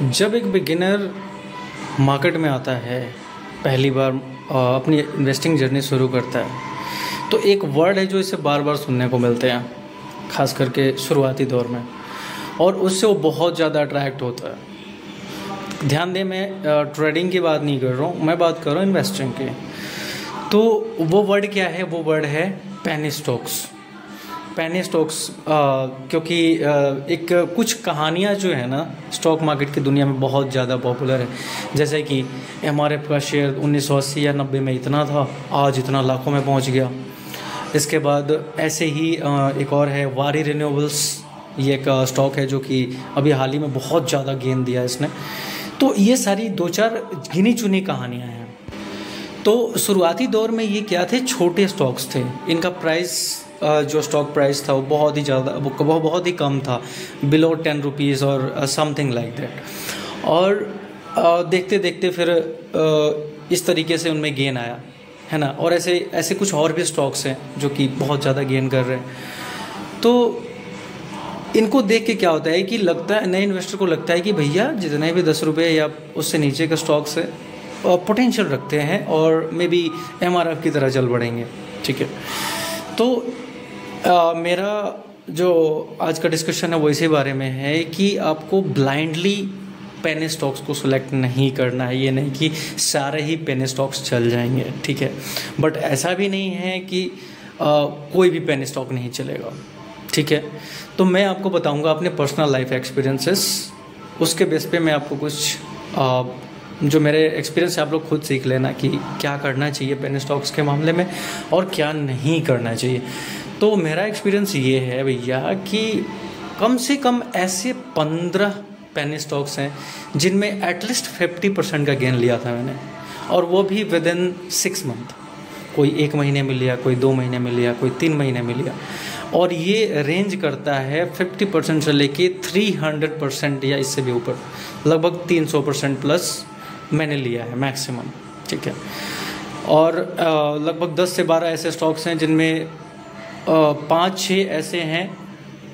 जब एक beginner market में आता है, पहली बार अपनी इन्वेस्टिंग जर्नी शुरू करता है, तो एक वर्ड है जो इसे बार बार सुनने को मिलते हैं, ख़ास करके शुरुआती दौर में, और उससे वो बहुत ज़्यादा अट्रैक्ट होता है। ध्यान दें, मैं ट्रेडिंग की बात नहीं कर रहा हूँ, मैं बात कर रहा हूँ इन्वेस्टिंग की। तो वो वर्ड क्या है? वो वर्ड है पेनी स्टॉक्स। पेनी स्टॉक्स क्योंकि एक कुछ कहानियाँ जो है ना स्टॉक मार्केट की दुनिया में बहुत ज़्यादा पॉपुलर है। जैसे कि एमआरएफ का शेयर 1980 या 90 में इतना था, आज इतना लाखों में पहुंच गया। इसके बाद ऐसे ही एक और है वारी रिन्यूएबल्स, ये एक स्टॉक है जो कि अभी हाल ही में बहुत ज़्यादा गेन दिया इसने। तो ये सारी दो चार गिनी चुनी कहानियाँ हैं। तो शुरुआती दौर में ये क्या थे? छोटे स्टॉक्स थे। इनका प्राइस जो स्टॉक प्राइस था वो बहुत ही ज़्यादा, वो बहुत ही कम था, बिलो 10 रुपीज़ और समथिंग लाइक दैट। और देखते देखते फिर इस तरीके से उनमें गेन आया, है ना। और ऐसे कुछ और भी स्टॉक्स हैं जो कि बहुत ज़्यादा गेन कर रहे हैं। तो इनको देख के क्या होता है कि लगता है, नए इन्वेस्टर को लगता है कि भैया जितने भी 10 रुपये या उससे नीचे के स्टॉक्स है पोटेंशियल रखते हैं और मे बी एमआरएफ की तरह चल बढ़ेंगे, ठीक है। तो मेरा जो आज का डिस्कशन है वो इसी बारे में है कि आपको ब्लाइंडली पेनी स्टॉक्स को सिलेक्ट नहीं करना है। ये नहीं कि सारे ही पेनी स्टॉक्स चल जाएंगे, ठीक है, बट ऐसा भी नहीं है कि कोई भी पेनी स्टॉक नहीं चलेगा, ठीक है। तो मैं आपको बताऊंगा अपने पर्सनल लाइफ एक्सपीरियंसेस, उसके बेस पे मैं आपको कुछ जो मेरे एक्सपीरियंस से आप लोग खुद सीख लेना कि क्या करना चाहिए पेनी स्टॉक्स के मामले में और क्या नहीं करना चाहिए। तो मेरा एक्सपीरियंस ये है भैया कि कम से कम ऐसे 15 पेनी स्टॉक्स हैं जिनमें एटलीस्ट 50% का गेन लिया था मैंने, और वो भी विद इन 6 मंथ। कोई 1 महीने में लिया, कोई 2 महीने में लिया, कोई 3 महीने में लिया। और ये रेंज करता है 50% से लेके 300% या इससे भी ऊपर, लगभग 300% प्लस मैंने लिया है मैक्सिमम, ठीक है। और लगभग 10 से 12 ऐसे स्टॉक्स हैं जिनमें 5-6 ऐसे हैं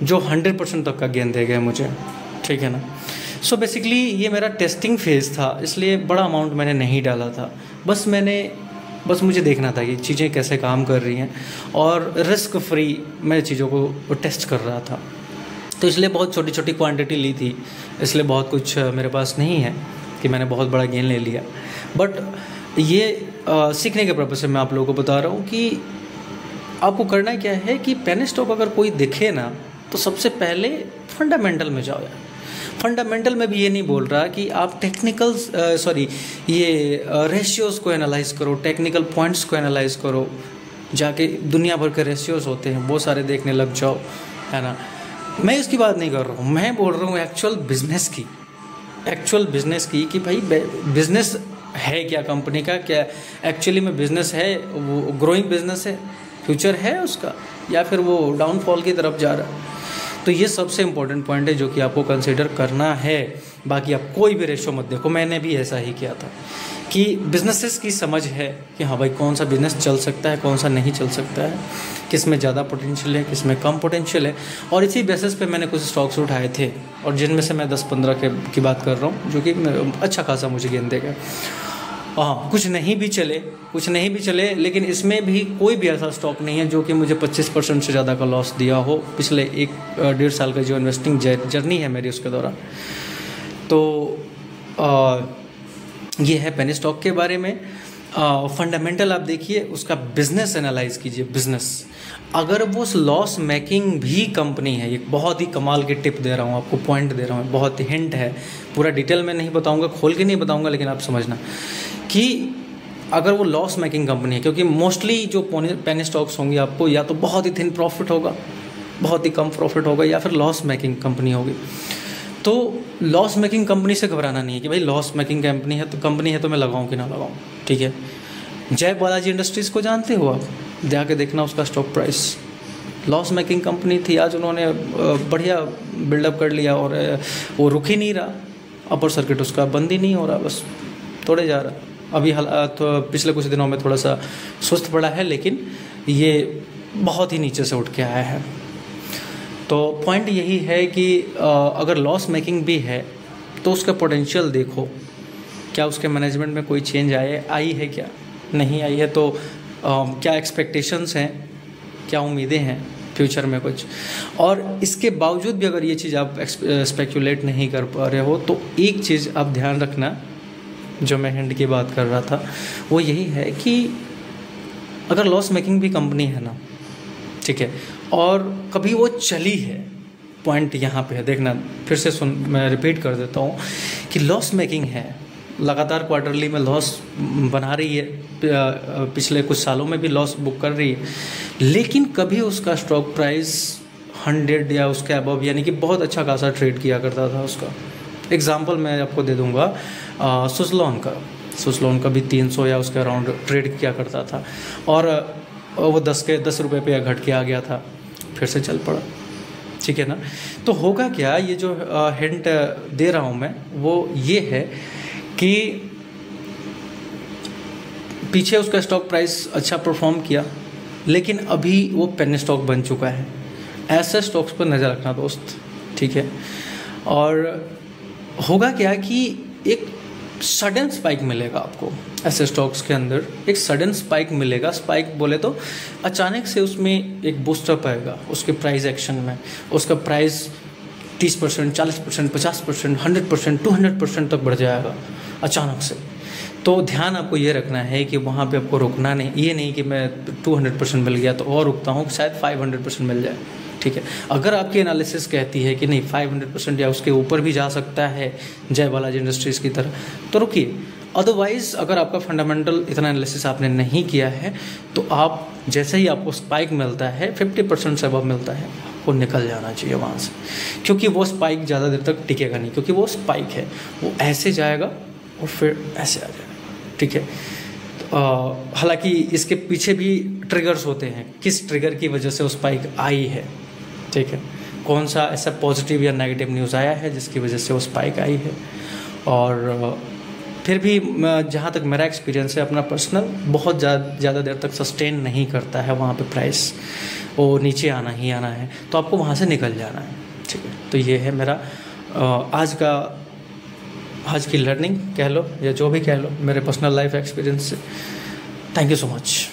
जो 100% तक का गेन दे गए मुझे, ठीक है ना। सो बेसिकली ये मेरा टेस्टिंग फेज़ था, इसलिए बड़ा अमाउंट मैंने नहीं डाला था। बस मुझे देखना था कि चीज़ें कैसे काम कर रही हैं और रिस्क फ्री मैं चीज़ों को टेस्ट कर रहा था। तो इसलिए बहुत छोटी छोटी क्वांटिटी ली थी, इसलिए बहुत कुछ मेरे पास नहीं है कि मैंने बहुत बड़ा गेन ले लिया। बट ये सीखने के पर्पज़ से मैं आप लोगों को बता रहा हूँ कि आपको करना क्या है कि पेनी स्टॉक अगर कोई दिखे ना, तो सबसे पहले फंडामेंटल में जाओ यार। फंडामेंटल में भी ये नहीं बोल रहा कि आप रेशियोज़ को एनालाइज करो, टेक्निकल पॉइंट्स को एनालाइज करो, जाके दुनिया भर के रेशियोज़ होते हैं वो सारे देखने लग जाओ, है ना। मैं इसकी बात नहीं कर रहा हूँ, मैं बोल रहा हूँ एक्चुअल बिजनेस की कि भाई बिजनेस है क्या कंपनी का, क्या एक्चुअली में बिजनेस है, वो ग्रोइंग बिजनेस है, फ्यूचर है उसका, या फिर वो डाउनफॉल की तरफ जा रहा है। तो ये सबसे इम्पोर्टेंट पॉइंट है जो कि आपको कंसीडर करना है। बाकी आप कोई भी रेशो मत देखो, मैंने भी ऐसा ही किया था कि बिजनेसेस की समझ है कि हाँ भाई कौन सा बिज़नेस चल सकता है, कौन सा नहीं चल सकता है, किस में ज़्यादा पोटेंशियल है, किस में कम पोटेंशियल है। और इसी बेसिस पे मैंने कुछ स्टॉक्स उठाए थे, और जिनमें से मैं 10-15 की बात कर रहा हूँ जो कि अच्छा खासा मुझे गेन देगा। हाँ, कुछ नहीं भी चले, लेकिन इसमें भी कोई भी ऐसा स्टॉक नहीं है जो कि मुझे 25% से ज़्यादा का लॉस दिया हो पिछले 1-1.5 साल का जो इन्वेस्टिंग जर्नी है मेरी उसके दौरान। तो ये है पेनी स्टॉक के बारे में। फंडामेंटल आप देखिए, उसका बिजनेस एनालाइज कीजिए। बिजनेस अगर वो लॉस मेकिंग भी कंपनी है, ये बहुत ही कमाल की टिप दे रहा हूँ आपको, पॉइंट दे रहा हूँ, बहुत ही हिंट है, पूरा डिटेल में नहीं बताऊँगा, खोल के नहीं बताऊँगा, लेकिन आप समझना कि अगर वो लॉस मेकिंग कंपनी है, क्योंकि मोस्टली जो पेनी स्टॉक्स होंगी आपको या तो बहुत ही थिन प्रॉफिट होगा, बहुत ही कम प्रॉफिट होगा, या फिर लॉस मेकिंग कंपनी होगी। तो लॉस मेकिंग कंपनी से घबराना नहीं है कि भाई लॉस मेकिंग कंपनी है तो मैं लगाऊं कि ना लगाऊं, ठीक है। जय बालाजी इंडस्ट्रीज़ को जानते हो आप? जाके देखना उसका stock price. Loss making company थी, आज उन्होंने बढ़िया बिल्डअप कर लिया और वो रुक ही नहीं रहा, अपर सर्किट उसका बंद ही नहीं हो रहा, बस तोड़े जा रहा। अभी तो पिछले कुछ दिनों में थोड़ा सा सुस्त पड़ा है, लेकिन ये बहुत ही नीचे से उठ के आया है। तो पॉइंट यही है कि अगर लॉस मेकिंग भी है तो उसका पोटेंशियल देखो, क्या उसके मैनेजमेंट में कोई चेंज आई है, क्या नहीं आई है, तो क्या एक्सपेक्टेशंस हैं, क्या उम्मीदें हैं फ्यूचर में कुछ। और इसके बावजूद भी अगर ये चीज़ आप स्पेक्यूलेट नहीं कर पा रहे हो, तो एक चीज़ आप ध्यान रखना, जो मैं हिंट की बात कर रहा था, वो यही है कि अगर लॉस मेकिंग भी कंपनी है ना, ठीक है, और कभी वो चली है, पॉइंट यहाँ पे है, देखना फिर से मैं रिपीट कर देता हूँ कि लॉस मेकिंग है, लगातार क्वार्टरली में लॉस बना रही है, पिछले कुछ सालों में भी लॉस बुक कर रही है, लेकिन कभी उसका स्टॉक प्राइस 100 या उसके अबव, यानी कि बहुत अच्छा खासा ट्रेड किया करता था उसका। एग्जांपल मैं आपको दे दूंगा सुज़लोन का भी 300 या उसके अराउंड ट्रेड किया करता था, और वो 10 रुपये पे घट के आ गया था, फिर से चल पड़ा, ठीक है ना। तो होगा क्या, ये जो हिंट दे रहा हूँ मैं वो ये है कि पीछे उसका स्टॉक प्राइस अच्छा परफॉर्म किया, लेकिन अभी वो पेनी स्टॉक बन चुका है। ऐसे स्टॉक्स पर नज़र रखना दोस्त, ठीक है। और होगा क्या कि एक सडन स्पाइक मिलेगा आपको, ऐसे स्टॉक्स के अंदर एक सडन स्पाइक मिलेगा। स्पाइक बोले तो अचानक से उसमें एक बूस्टअप आएगा उसके प्राइस एक्शन में, उसका प्राइस 30%, 40%, 50%, 100%, 200% तक बढ़ जाएगा अचानक से। तो ध्यान आपको ये रखना है कि वहाँ पे आपको रुकना नहीं, ये नहीं कि मैं 200% मिल गया तो और रुकता हूँ, शायद 500% मिल जाए, ठीक है। अगर आपकी एनालिसिस कहती है कि नहीं 500% या उसके ऊपर भी जा सकता है जय बालाजी इंडस्ट्रीज़ की तरह, तो रुकिए। अदरवाइज़ अगर आपका फंडामेंटल इतना एनालिसिस आपने नहीं किया है, तो आप जैसे ही आपको स्पाइक मिलता है 50% से अबव मिलता है, आपको निकल जाना चाहिए वहाँ से, क्योंकि वो स्पाइक ज़्यादा देर तक टिकेगा नहीं, क्योंकि वो स्पाइक है, वो ऐसे जाएगा और फिर ऐसे आ जाएगा, ठीक है। हालांकि इसके पीछे भी ट्रिगर्स होते हैं, किस ट्रिगर की वजह से वो स्पाइक आई है, ठीक है, कौन सा ऐसा पॉजिटिव या नेगेटिव न्यूज़ आया है जिसकी वजह से वो स्पाइक आई है। और फिर भी जहाँ तक मेरा एक्सपीरियंस है अपना पर्सनल, बहुत ज़्यादा देर तक सस्टेन नहीं करता है वहाँ पे प्राइस, वो नीचे आना ही आना है, तो आपको वहाँ से निकल जाना है, ठीक है। तो ये है मेरा आज की लर्निंग कह लो या जो भी कह लो, मेरे पर्सनल लाइफ एक्सपीरियंस से। Thank you so much.